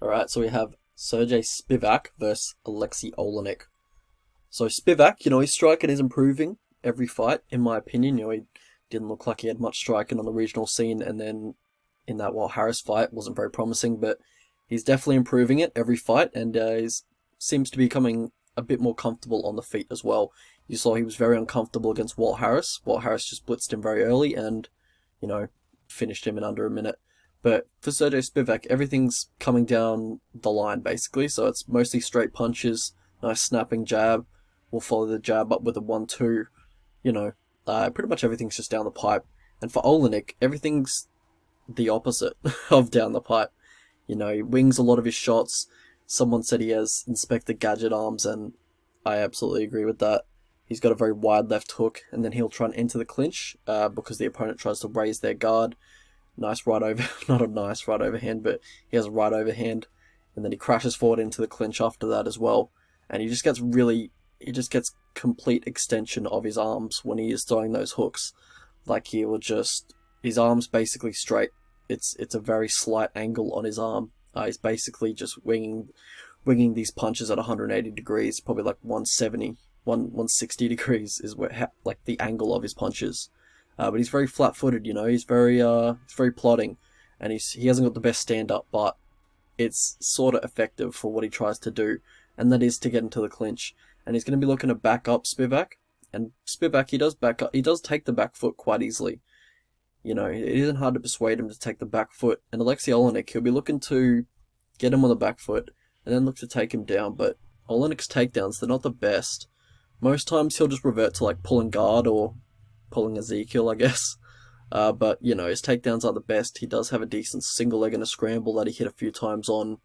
Alright, so we have Sergei Spivak versus Aleksei Oleinik. So Spivak, his striking is improving every fight, in my opinion. He didn't look like he had much striking on the regional scene, and then in that Walt Harris fight wasn't very promising, but he's definitely improving it every fight, and he seems to be becoming a bit more comfortable on the feet as well. You saw he was very uncomfortable against Walt Harris. Walt Harris just blitzed him very early and, finished him in under a minute. But for Sergei Spivak, everything's coming down the line, basically. So it's mostly straight punches, nice snapping jab. We'll follow the jab up with a 1-2. Pretty much everything's just down the pipe. And for Oleynik, everything's the opposite of down the pipe. He wings a lot of his shots. Someone said he has Inspector Gadget arms, and I absolutely agree with that. He's got a very wide left hook, and then he'll try and enter the clinch because the opponent tries to raise their guard. Nice right over, not a nice right overhand, but he has a right overhand, and then he crashes forward into the clinch after that as well. And he just gets complete extension of his arms when he is throwing those hooks. Like his arm's basically straight. It's a very slight angle on his arm. He's basically just winging these punches at 180 degrees, probably like 170, 160 degrees is like the angle of his punches. But he's very flat-footed, he's very plodding, and he hasn't got the best stand-up, but it's sort of effective for what he tries to do, and that is to get into the clinch. And he's going to be looking to back up Spivak, and Spivak, he does take the back foot quite easily. It isn't hard to persuade him to take the back foot, and Aleksei Oleinik, he'll be looking to get him on the back foot, and then look to take him down, but Oleynik's takedowns, they're not the best. Most times he'll just revert to like pulling guard or pulling Ezekiel, I guess. But, his takedowns are the best. He does have a decent single leg and a scramble that he hit a few times on...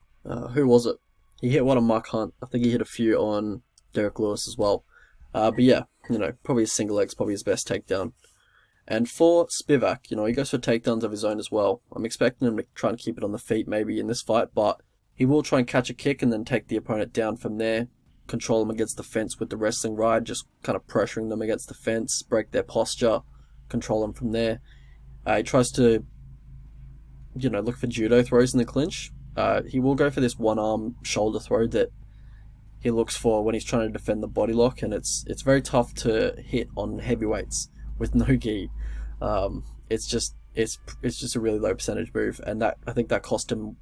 who was it? He hit one on Mark Hunt. I think he hit a few on Derek Lewis as well. But yeah, probably his single leg's probably his best takedown. And for Spivak, he goes for takedowns of his own as well. I'm expecting him to try and keep it on the feet maybe in this fight, but he will try and catch a kick and then take the opponent down from there. Control them against the fence with the wrestling ride, just kind of pressuring them against the fence, break their posture, control them from there. He tries to, look for judo throws in the clinch. He will go for this one-arm shoulder throw that he looks for when he's trying to defend the body lock, and it's very tough to hit on heavyweights with no gi. It's just a really low percentage move, and I think that cost him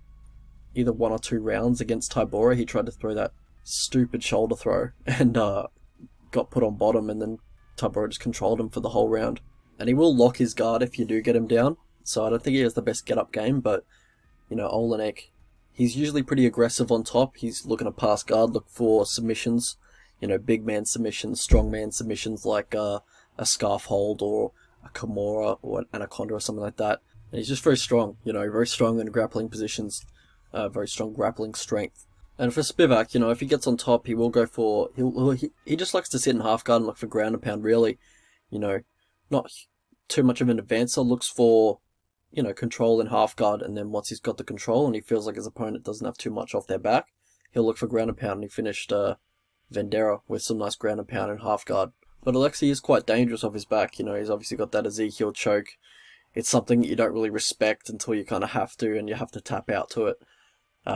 either 1 or 2 rounds against Tybura. He tried to throw that stupid shoulder throw and got put on bottom, and then Tybura just controlled him for the whole round. And he will lock his guard if you do get him down, so I don't think he has the best get-up game, but Oleynik, he's usually pretty aggressive on top. He's looking to pass guard, look for submissions, big man submissions, strong man submissions like a scarf hold or a Kimura or an Anaconda or something like that. And he's just very strong, very strong in grappling positions, very strong grappling strength. And for Spivak, if he gets on top, he will go for... He just likes to sit in half guard and look for ground and pound, really. Not too much of an advancer. Looks for, control in half guard, and then once he's got the control and he feels like his opponent doesn't have too much off their back, he'll look for ground and pound, and he finished Vendera with some nice ground and pound in half guard. But Alexey is quite dangerous off his back. He's obviously got that Ezekiel choke. It's something that you don't really respect until you kind of have to, and you have to tap out to it.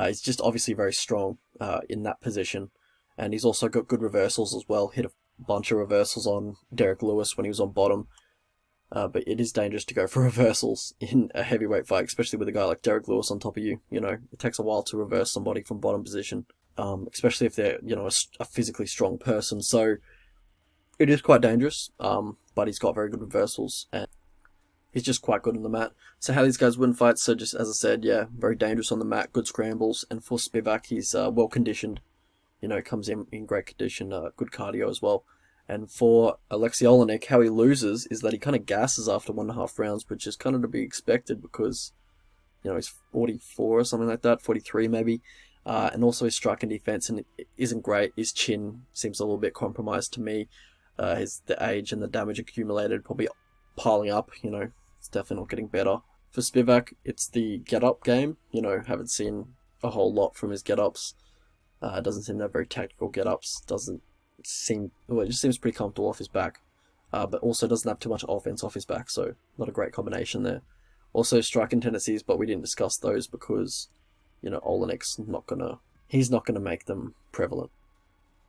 He's just obviously very strong in that position. And he's also got good reversals as well. Hit a bunch of reversals on Derek Lewis when he was on bottom. But it is dangerous to go for reversals in a heavyweight fight, especially with a guy like Derek Lewis on top of you. It takes a while to reverse somebody from bottom position, especially if they're, a physically strong person. So it is quite dangerous, but he's got very good reversals, and he's just quite good on the mat. So how these guys win fights, so just as I said, yeah, very dangerous on the mat, good scrambles, and for Spivak, he's well conditioned, comes in great condition, good cardio as well. And for Aleksei Oleinik, how he loses is that he kind of gasses after 1.5 rounds, which is kind of to be expected because, he's 44 or something like that, 43 maybe, and also his striking defense isn't great. His chin seems a little bit compromised to me. The age and the damage accumulated probably piling up, it's definitely not getting better. For Spivak, it's the get-up game. Haven't seen a whole lot from his get-ups. Doesn't seem to have very tactical get-ups. It just seems pretty comfortable off his back. But also doesn't have too much offense off his back, so not a great combination there. Also striking tendencies, but we didn't discuss those because Oleynik's he's not gonna make them prevalent.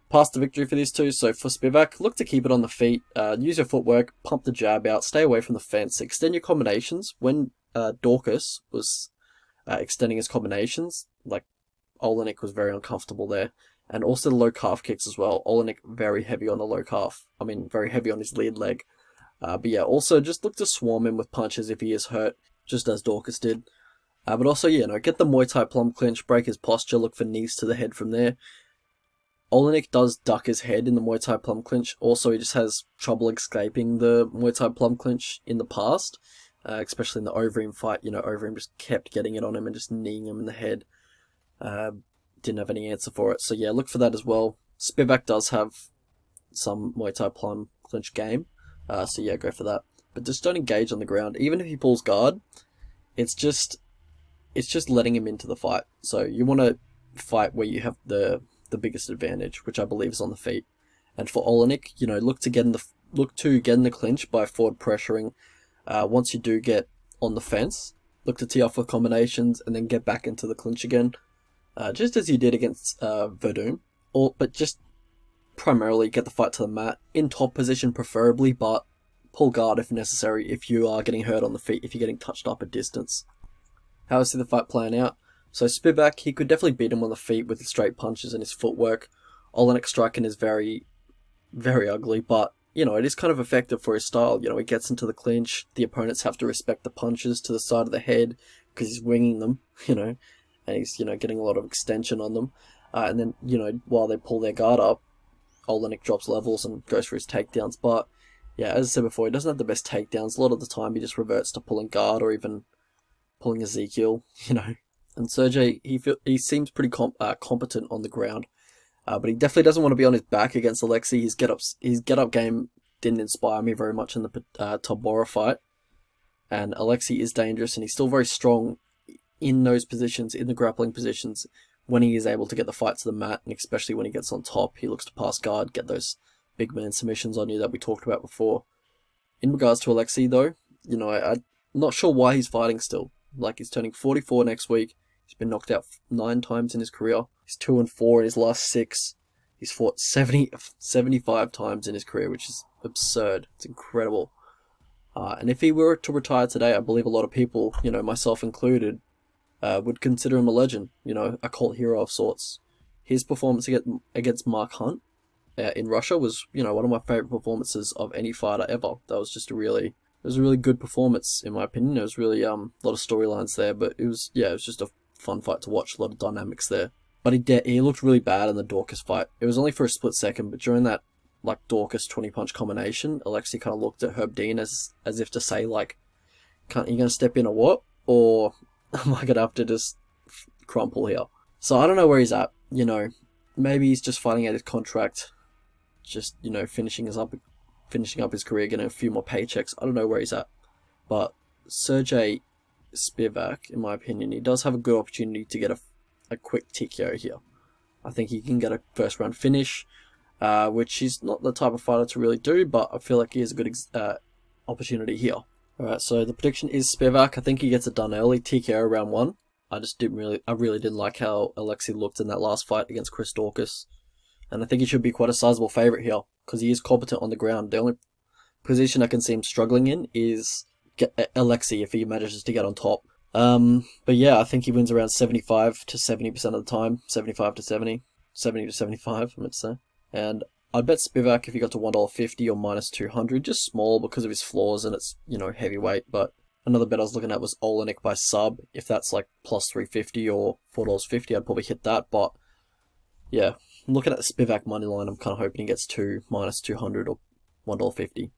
Past the victory for these two. So for Spivak, look to keep it on the feet, use your footwork, pump the jab out, stay away from the fence, extend your combinations. When Dorcas was extending his combinations, like Oleynik was very uncomfortable there. And also the low calf kicks as well. Oleynik very heavy on the low calf. Very heavy on his lead leg. But yeah, also just look to swarm him with punches if he is hurt, just as Dorcas did. But also, get the Muay Thai plum clinch, break his posture, look for knees to the head from there. Oleynik does duck his head in the Muay Thai plum clinch. Also, he just has trouble escaping the Muay Thai plum clinch in the past, especially in the Overeem fight. Overeem just kept getting it on him and just kneeing him in the head. Didn't have any answer for it. So yeah, look for that as well. Spivak does have some Muay Thai plum clinch game. So yeah, go for that. But just don't engage on the ground. Even if he pulls guard, it's just letting him into the fight. So you want to fight where you have the biggest advantage, which I believe is on the feet. And for Oleynik, look to get in the clinch by forward pressuring. Once you do get on the fence, look to tee off with combinations and then get back into the clinch again. Just as you did against Verdum, but just primarily get the fight to the mat, in top position preferably, but pull guard if necessary if you are getting hurt on the feet, if you're getting touched up a distance. How I see the fight playing out. So Spivak, he could definitely beat him on the feet with his straight punches and his footwork. Oleynik's striking is very, very ugly, but, it is kind of effective for his style. He gets into the clinch, the opponents have to respect the punches to the side of the head because he's winging them, and he's, getting a lot of extension on them. And then, while they pull their guard up, Oleynik drops levels and goes for his takedowns. But, yeah, as I said before, he doesn't have the best takedowns. A lot of the time he just reverts to pulling guard or even pulling Ezekiel, And Sergey, he seems pretty competent on the ground. But he definitely doesn't want to be on his back against Alexey. His get-up game didn't inspire me very much in the Tabora fight. And Alexey is dangerous, and he's still very strong in those positions, in the grappling positions, when he is able to get the fight to the mat, and especially when he gets on top, he looks to pass guard, get those big man submissions on you that we talked about before. In regards to Alexey, though, I'm not sure why he's fighting still. Like, he's turning 44 next week. He's been knocked out 9 times in his career. He's 2-4 in his last 6. He's fought 75 times in his career, which is absurd. It's incredible. And if he were to retire today, I believe a lot of people, myself included, would consider him a legend, a cult hero of sorts. His performance against Mark Hunt in Russia was, one of my favorite performances of any fighter ever. That was just a really good performance, in my opinion. There was really a lot of storylines there, but it was just a fun fight to watch, a lot of dynamics there. But he looked really bad in the Dorcas fight. It was only for a split second, but during that Dorcas 20-punch combination, Alexey kind of looked at Herb Dean as if to say, you going to step in or what? Or am I going to have to just crumple here? So I don't know where he's at. Maybe he's just fighting out his contract, just, finishing up his career, getting a few more paychecks. I don't know where he's at. But Sergei Spivak, in my opinion, he does have a good opportunity to get a quick TKO here. I think he can get a first round finish, which he's not the type of fighter to really do, but I feel like he has a good opportunity here. Alright, so the prediction is Spivak. I think he gets it done early, TKO round 1. I really didn't like how Alexey looked in that last fight against Chris Dorcas. And I think he should be quite a sizable favourite here, because he is competent on the ground. The only position I can see him struggling in is Alexey if he manages to get on top. But yeah, I think he wins around 75 to 70% of the time. 75 to 70. 70 to 75, I meant to say. And I'd bet Spivak if he got to $1.50 or minus 200, just small because of his flaws and it's, heavyweight. But another bet I was looking at was Oleynik by sub. If that's plus 350 or $4.50, I'd probably hit that. But yeah, looking at the Spivak money line, I'm kind of hoping he gets to minus 200 or $1.50.